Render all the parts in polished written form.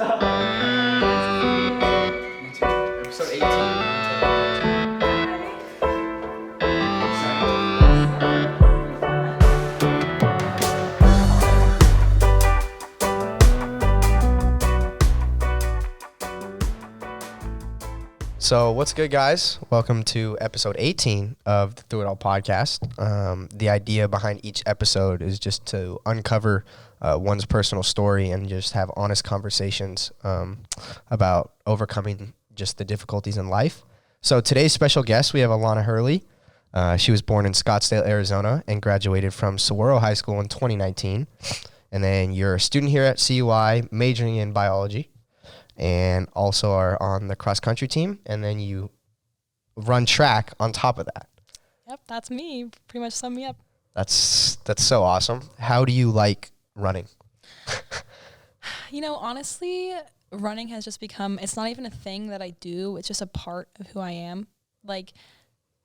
Episode 18. So what's good, guys? Welcome to episode 18 of the Thru It All Podcast. The idea behind each episode is just to uncover one's personal story and just have honest conversations about overcoming just the difficulties in life. So today's special guest, we have Alana Hurley. She was born in Scottsdale, Arizona, and graduated from Saguaro High School in 2019. And then you're a student here at CUI, majoring in biology, and also are on the cross-country team, and then you run track on top of that. Yep, that's me. Pretty much sum me up. That's so awesome. How do you like running? You know, honestly, running has just become, it's not even a thing that I do. It's just a part of who I am. Like,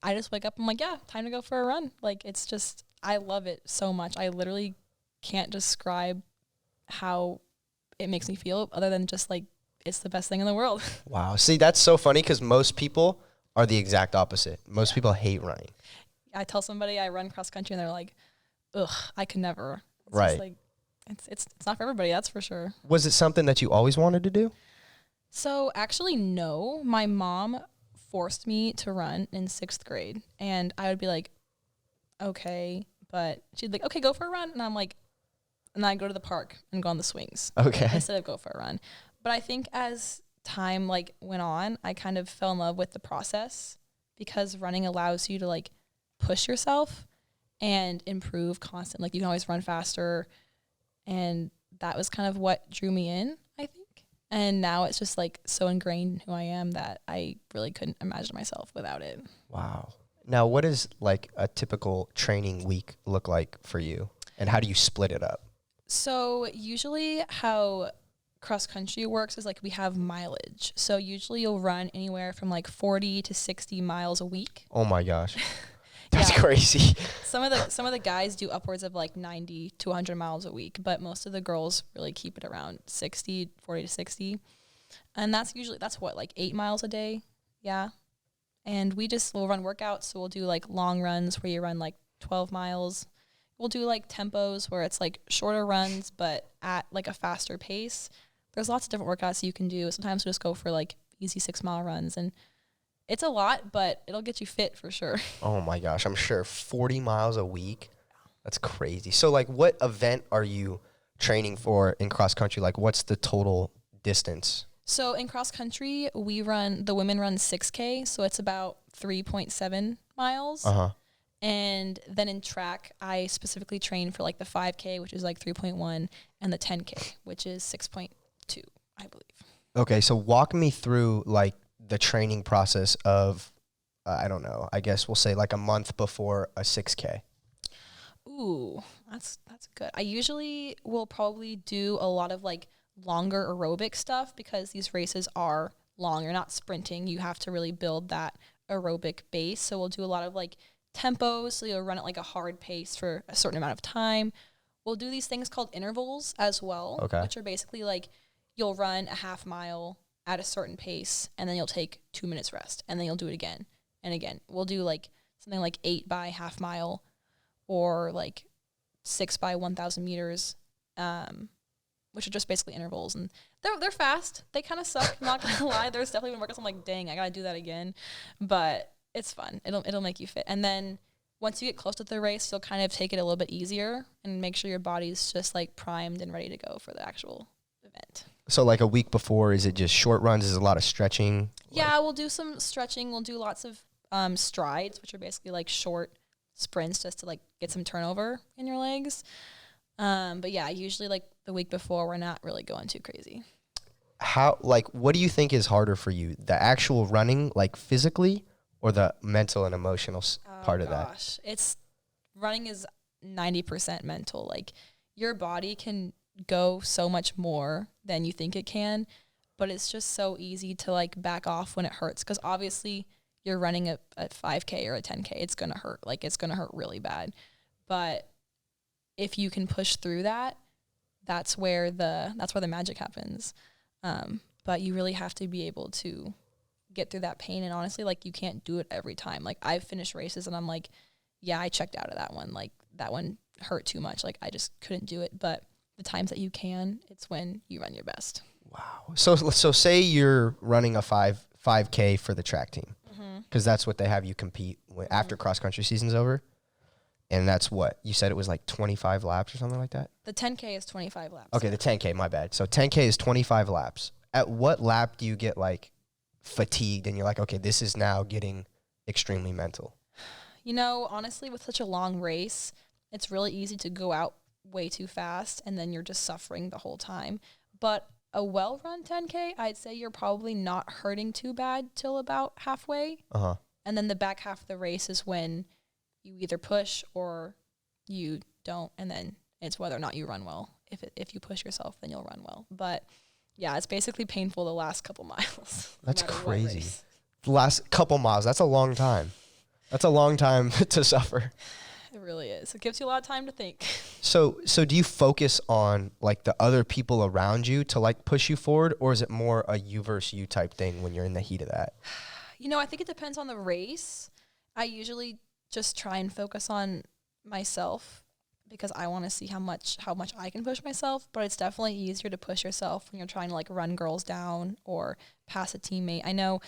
I just wake up, I'm like, yeah, time to go for a run. Like, it's just, I love it so much. I literally can't describe how it makes me feel other than just like, it's the best thing in the world. Wow. See, that's so funny because most people are the exact opposite. Most people hate running. I tell somebody I run cross country and they're like, ugh, I could never. It's right. Just like, it's not for everybody, that's for sure. Was it something that you always wanted to do? So actually, no. My mom forced me to run in 6th grade, and I would be like, okay, but she'd be like, okay, go for a run. And I'm like, and then I'd go to the park and go on the swings. Okay. Instead of go for a run. But I think as time like went on, I kind of fell in love with the process because running allows you to like push yourself and improve constantly. Like you can always run faster, and that was kind of what drew me in, I think. And now it's just like so ingrained in who I am that I really couldn't imagine myself without it. Wow. Now, what does like a typical training week look like for you, and how do you split it up? So usually how cross country works is like we have mileage. So usually you'll run anywhere from like 40 to 60 miles a week. Oh my gosh. That's crazy. Some of the guys do upwards of like 90 to 100 miles a week, but most of the girls really keep it around 40 to 60. And that's what, like 8 miles a day. Yeah. And we'll run workouts. So we'll do like long runs where you run like 12 miles. We'll do like tempos where it's like shorter runs, but at like a faster pace. There's lots of different workouts you can do. Sometimes we'll just go for like easy 6-mile runs, and it's a lot, but it'll get you fit for sure. Oh my gosh, I'm sure 40 miles a week. That's crazy. So like what event are you training for in cross country? Like what's the total distance? So in cross country, the women run 6K, so it's about 3.7 miles. Uh-huh. And then in track, I specifically train for like the 5K, which is like 3.1, and the 10K, which is 6.2, I believe. Okay, so walk me through like the training process of, I don't know, I guess we'll say like a month before a 6K. Ooh, that's good. I usually will probably do a lot of like longer aerobic stuff because these races are long. You're not sprinting. You have to really build that aerobic base. So we'll do a lot of like tempos, so you'll run at like a hard pace for a certain amount of time. We'll do these things called intervals as well, okay, which are basically like you'll run a half mile at a certain pace, and then you'll take 2 minutes rest, and then you'll do it again and again. We'll do like something like 8 by half mile or like 6 by 1,000 meters, which are just basically intervals. And they're fast. They kind of suck, I'm not going to lie. There's definitely been workouts I'm like, dang, I got to do that again. But it's fun. It'll make you fit. And then once you get close to the race, you'll kind of take it a little bit easier and make sure your body's just like primed and ready to go for the actual event. So like a week before, is it just short runs? Is it a lot of stretching? Yeah, we'll do some stretching. We'll do lots of strides, which are basically like short sprints just to like get some turnover in your legs. But yeah, usually like the week before, we're not really going too crazy. What do you think is harder for you? The actual running, like physically, or the mental and emotional part of that? Running is 90% mental. Like your body can go so much more than you think it can, but it's just so easy to like back off when it hurts, because obviously you're running a 5K or a 10K, it's going to hurt. Like it's going to hurt really bad. But if you can push through that, that's where the magic happens. But you really have to be able to get through that pain. And honestly, like, you can't do it every time. Like, I've finished races and I'm like, yeah, I checked out of that one. Like, that one hurt too much. Like, I just couldn't do it. But the times that you can, it's when you run your best. Wow. So say you're running a 5K for the track team, because that's what they have you compete with after cross country season's over. And that's what you said, it was like 25 laps or something like that. The 10K is 25 laps. Okay, the 10K, my bad. So 10K is 25 laps. At what lap do you get like fatigued and you're like, okay, this is now getting extremely mental? You know, honestly, with such a long race, it's really easy to go out way too fast and then you're just suffering the whole time. But a well-run 10K, I'd say you're probably not hurting too bad till about halfway. And then the back half of the race is when you either push or you don't, and then it's whether or not you run well. If you push yourself, then you'll run well. But yeah, it's basically painful the last couple miles. That's crazy. The last couple miles, that's a long time. That's a long time to suffer. It really is. It gives you a lot of time to think. So do you focus on like the other people around you to like push you forward, or is it more a you versus you type thing when you're in the heat of that? You know, I think it depends on the race. I usually just try and focus on myself because I want to see how much I can push myself, but it's definitely easier to push yourself when you're trying to like run girls down or pass a teammate. I know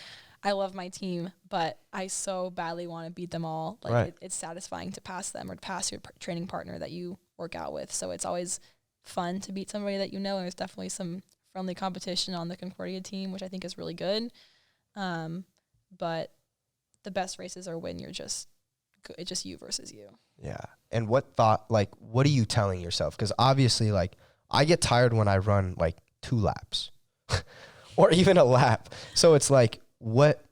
I love my team, but I so badly want to beat them all. Like right. It's satisfying to pass them or to pass your training partner that you work out with. So it's always fun to beat somebody that you know. And there's definitely some friendly competition on the Concordia team, which I think is really good. But the best races are when you're just it's just you versus you. Yeah. And what are you telling yourself? Because obviously, like, I get tired when I run like 2 laps or even a lap. So it's like, what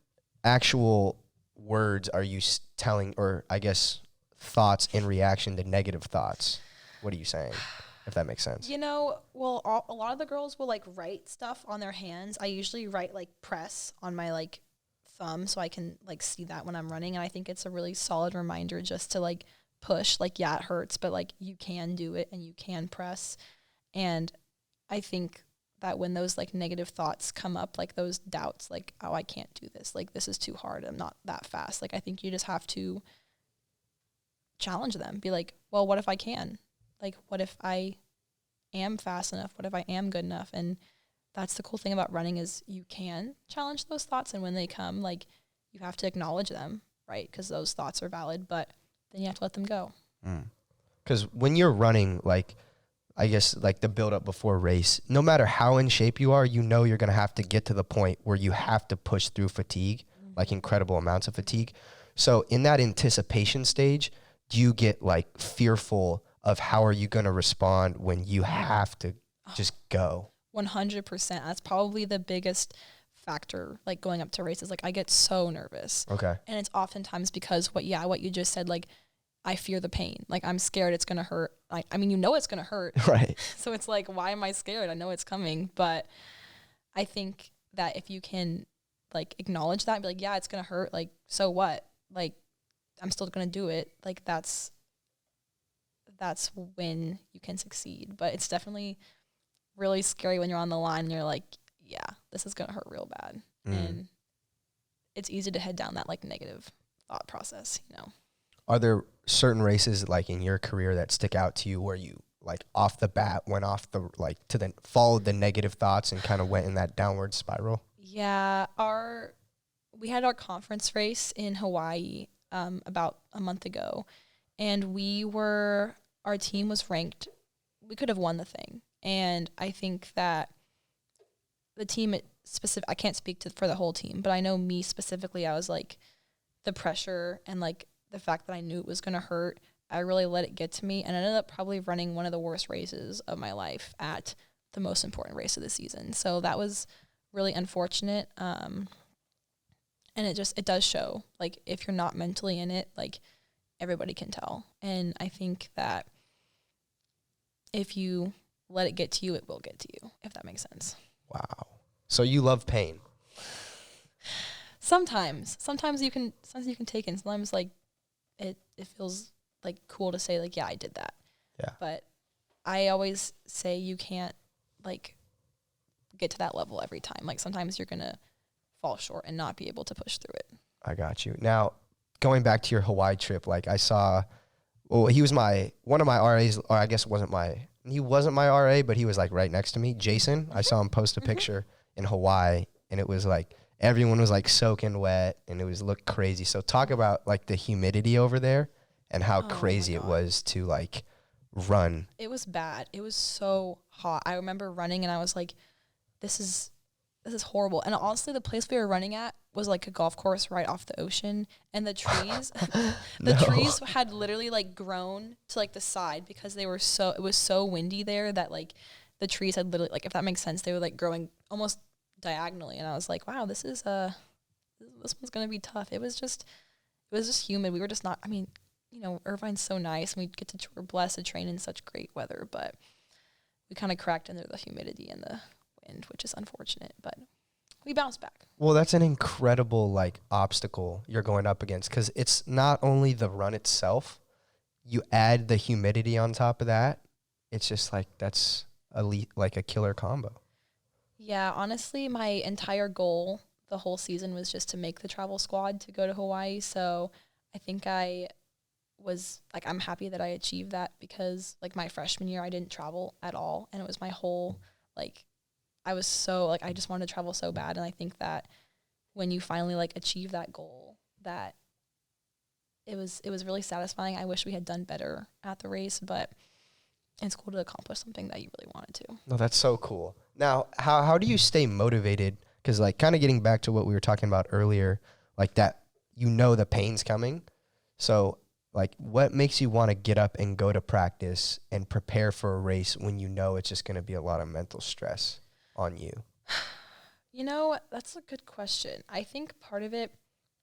actual words are you telling, or I guess thoughts in reaction to negative thoughts? What are you saying, if that makes sense? You know, well, a lot of the girls will like write stuff on their hands. I usually write like press on my like thumb so I can like see that when I'm running, and I think it's a really solid reminder just to like push. Like, yeah, it hurts, but like you can do it and you can press. And I think that when those like negative thoughts come up, like those doubts, like, oh, I can't do this, like this is too hard, I'm not that fast, like I think you just have to challenge them, be like, well, what if I can? Like, what if I am fast enough? What if I am good enough? And that's the cool thing about running is you can challenge those thoughts, and when they come, like, you have to acknowledge them, right? Because those thoughts are valid, but then you have to let them go. Because when you're running, like, I guess, like the build up before race, no matter how in shape you are, you know you're going to have to get to the point where you have to push through fatigue, like incredible amounts of fatigue. So in that anticipation stage, do you get like fearful of how are you going to respond when you have to just go? 100%. That's probably the biggest factor, like going up to races. Like, I get so nervous. Okay. And it's oftentimes because what you just said, like, I fear the pain. Like, I'm scared it's going to hurt. Like, I mean, you know it's going to hurt. Right. So it's like, why am I scared? I know it's coming. But I think that if you can, like, acknowledge that and be like, yeah, it's going to hurt. Like, so what? Like, I'm still going to do it. Like, that's when you can succeed. But it's definitely really scary when you're on the line and you're like, yeah, this is going to hurt real bad. And it's easy to head down that, like, negative thought process, you know. Are there certain races like in your career that stick out to you where you like off the bat went off the like to the followed the negative thoughts and kind of went in that downward spiral? Yeah, we had our conference race in Hawaii about a month ago, and our team was ranked. We could have won the thing, and I think that the team I can't speak for the whole team, but I know me specifically, I was like, the pressure and like the fact that I knew it was going to hurt, I really let it get to me, and I ended up probably running one of the worst races of my life at the most important race of the season. So that was really unfortunate. And it does show, like, if you're not mentally in it, like, everybody can tell. And I think that if you let it get to you, it will get to you, if that makes sense. Wow. So you love pain. Sometimes you can take it, and sometimes like it feels like cool to say like, yeah, I did that. Yeah. But I always say you can't like get to that level every time. Like sometimes you're going to fall short and not be able to push through it. I got you. Now, going back to your Hawaii trip, like I saw, well, he was one of my RAs, or I guess he wasn't my RA, but he was like right next to me. Jason, I saw him post a picture in Hawaii, and it was like everyone was like soaking wet, and it looked crazy. So talk about like the humidity over there and how crazy it was to like run. It was bad. It was so hot. I remember running and I was like, this is horrible. And honestly, the place we were running at was like a golf course right off the ocean, and the trees trees had literally like grown to like the side because it was so windy there that like the trees had literally, like, if that makes sense, they were like growing almost diagonally, and I was like, wow, this one's gonna be tough. It was just humid. We were just not, I mean, you know, Irvine's so nice and we're blessed to train in such great weather, but we kind of cracked under the humidity and the wind, which is unfortunate, but we bounced back. Well, that's an incredible like obstacle you're going up against, because it's not only the run itself, you add the humidity on top of that. It's just like that's like a killer combo. Yeah, honestly, my entire goal the whole season was just to make the travel squad to go to Hawaii. So I think I'm happy that I achieved that, because like my freshman year I didn't travel at all, and it was my whole like I was so like I just wanted to travel so bad, and I think that when you finally like achieve that goal, that it was really satisfying. I wish we had done better at the race, but it's cool to accomplish something that you really wanted to. No, that's so cool. Now, how do you stay motivated? Because like kind of getting back to what we were talking about earlier, like that, you know, the pain's coming. So like what makes you want to get up and go to practice and prepare for a race when you know it's just going to be a lot of mental stress on you? You know, that's a good question. I think part of it,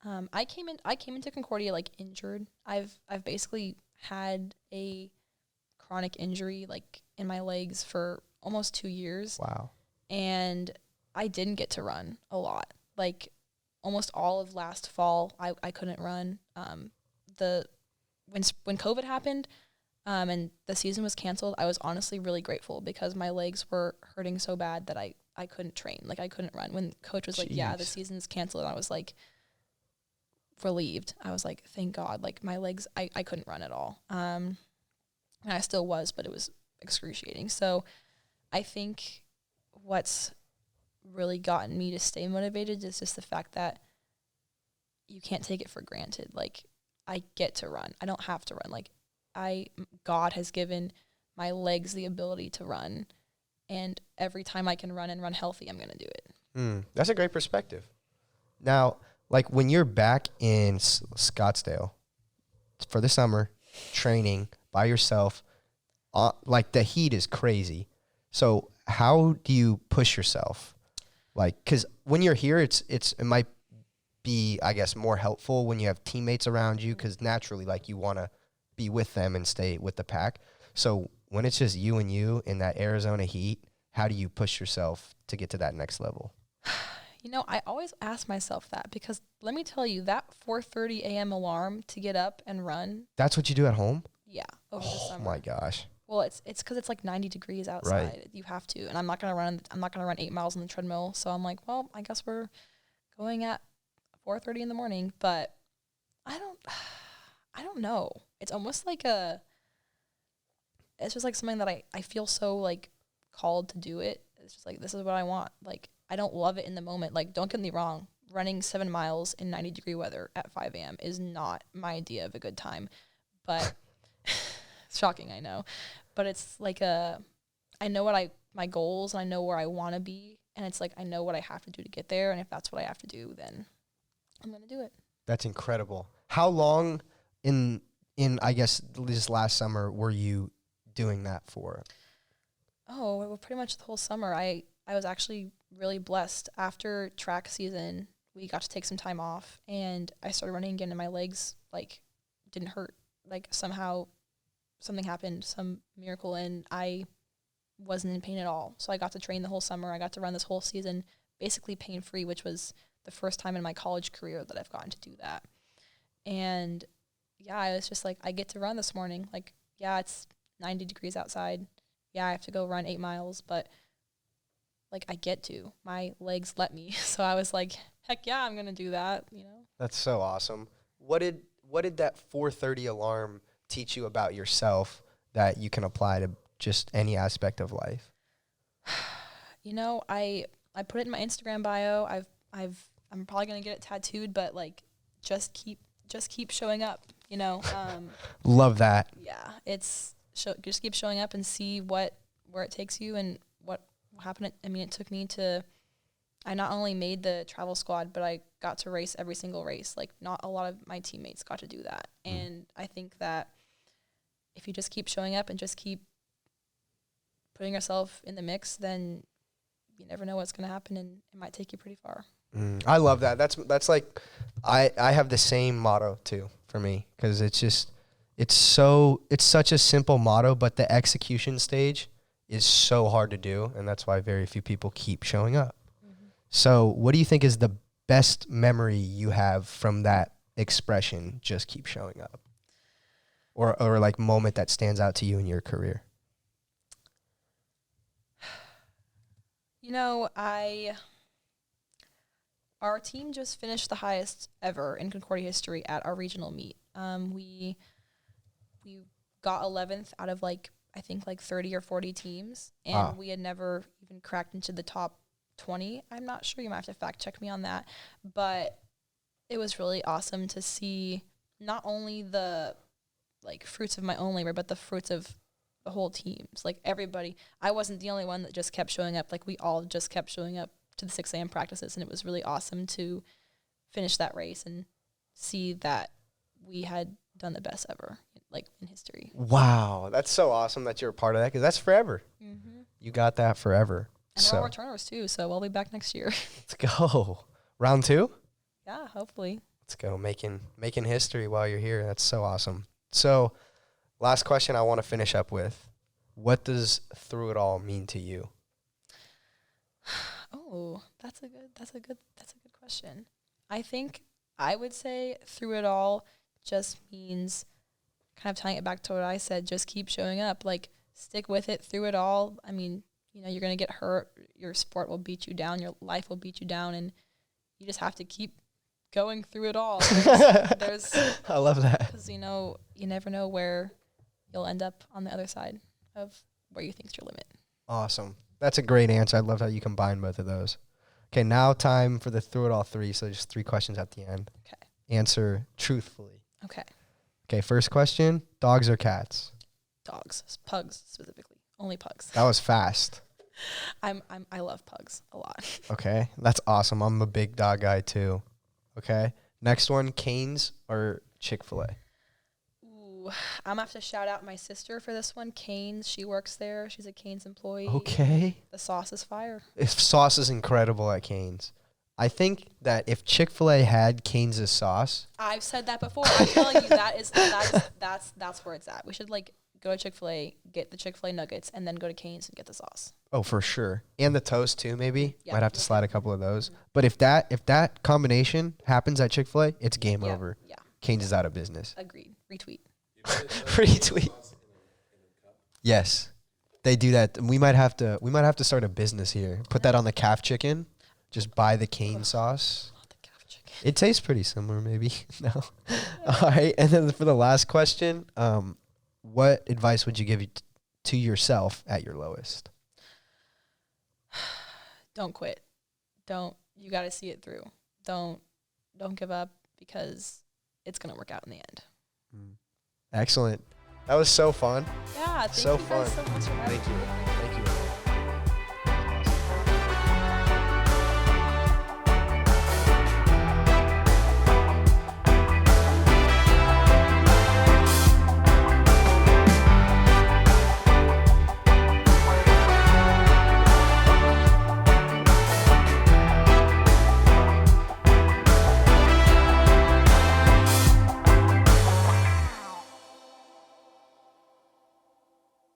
I came into Concordia like injured. I've basically had a chronic injury like in my legs for almost 2 years. Wow. And I didn't get to run a lot. Like almost all of last fall, I couldn't run. When COVID happened, and the season was canceled, I was honestly really grateful, because my legs were hurting so bad that I couldn't train. Like I couldn't run. When coach was like, yeah, the season's canceled, I was like relieved. I was like, thank God. Like my legs, I couldn't run at all. And I still was, but it was excruciating. So I think what's really gotten me to stay motivated is just the fact that you can't take it for granted. Like I get to run. I don't have to run. Like God has given my legs the ability to run, and every time I can run and run healthy, I'm going to do it. That's a great perspective. Now, like when you're back in Scottsdale for the summer, training by yourself, like the heat is crazy. So how do you push yourself? Like, because when you're here, it might be, I guess, more helpful when you have teammates around you, because naturally, like, you want to be with them and stay with the pack. So when it's just you and you in that Arizona heat, how do you push yourself to get to that next level? You know, I always ask myself that, because let me tell you, that 4:30 a.m. alarm to get up and run. That's what you do at home? Yeah, over the summer. Oh my gosh. Well, it's because it's like 90 degrees outside. Right. You have to, and I'm not gonna run 8 miles on the treadmill. So I'm like, well, I guess we're going at 4:30 in the morning. But I don't know. It's almost like it's just like something that I feel so like called to do it. It's just like, this is what I want. Like I don't love it in the moment. Like don't get me wrong, running 7 miles in 90-degree weather at 5 a.m. is not my idea of a good time. But it's shocking, I know. But it's like I know my goals, and I know where I want to be, and it's like I know what I have to do to get there, and if that's what I have to do, then I'm going to do it. That's incredible. How long in I guess this last summer were you doing that for? Oh, well, pretty much the whole summer. I was actually really blessed. After track season, we got to take some time off, and I started running again, and my legs like didn't hurt. Like somehow something happened, some miracle, and I wasn't in pain at all. So I got to train the whole summer. I got to run this whole season basically pain-free, which was the first time in my college career that I've gotten to do that. And yeah, I was just like, I get to run this morning. Like, yeah, it's 90 degrees outside. Yeah, I have to go run 8 miles, but like I get to. My legs let me. So I was like, heck yeah, I'm going to do that, you know. That's so awesome. What did that 4:30 alarm teach you about yourself that you can apply to just any aspect of life? You know, I put it in my Instagram bio. I'm probably going to get it tattooed, but like just keep showing up, you know. Love that. Yeah, it's just keep showing up and see where it takes you and what happened. I mean, it took me to, I not only made the travel squad, but I got to race every single race. Like, not a lot of my teammates got to do that. And I think that if you just keep showing up and just keep putting yourself in the mix, then you never know what's going to happen, and it might take you pretty far. I love that. That's like, I have the same motto too for me, because it's such a simple motto, but the execution stage is so hard to do, and that's why very few people keep showing up. So what do you think is the best memory you have from that expression, just keep showing up? Or like moment that stands out to you in your career? You know, our team just finished the highest ever in Concordia history at our regional meet. We got 11th out of I think 30 or 40 teams, and we had never even cracked into the top 20. I'm not sure. You might have to fact check me on that. But it was really awesome to see not only the fruits of my own labor, but the fruits of the whole teams. Like, everybody. I wasn't the only one that just kept showing up. Like, we all just kept showing up to the 6 a.m. practices, and it was really awesome to finish that race and see that we had done the best ever, in history. Wow, that's so awesome that you're a part of that, because that's forever. Mm-hmm. You got that forever. And we're all returners too, so we'll be back next year. Let's go. Round 2? Yeah, hopefully. Let's go, making history while you're here. That's so awesome. So, last question I want to finish up with. What does Thru It All mean to you? Oh, that's a good question. I think I would say Thru It All just means, kind of tying it back to what I said, just keep showing up. Stick with it through it all. I mean, you're going to get hurt. Your sport will beat you down. Your life will beat you down. And you just have to keep going through it all. There's I love that. Because, you never know where you'll end up on the other side of where you think's your limit. Awesome. That's a great answer. I love how you combine both of those. Okay, now time for the Thru It All 3. So just 3 questions at the end. Okay. Answer truthfully. Okay, first question, dogs or cats? Dogs. Pugs, specifically. Only pugs. That was fast. I love pugs a lot. Okay, that's awesome. I'm a big dog guy too. Okay, next one, Cane's or Chick-fil-A? Ooh, I'm going to have to shout out my sister for this one. Cane's, she works there. She's a Cane's employee. Okay. The sauce is fire. Sauce is incredible at Cane's. I think that if Chick-fil-A had Cane's sauce. I've said that before. I'm telling you, that's where it's at. We should go to Chick-fil-A, get the Chick-fil-A nuggets, and then go to Cane's and get the sauce. Oh, for sure. And the toast too, maybe. Yeah. Might have to slide a couple of those. But if that combination happens at Chick-fil-A, it's game over. Yeah. Cane's is out of business. Agreed. Retweet. Retweet. Yes. They do that. We might have to start a business here. Put that on the calf chicken. Just buy the cane sauce. The calf chicken. It tastes pretty similar, maybe. No. All right. And then for the last question, what advice would you give to yourself at your lowest? Don't quit. You got to see it through. Don't give up, because it's going to work out in the end. Excellent. That was so fun. Yeah. So Thank you guys fun. so much for having me.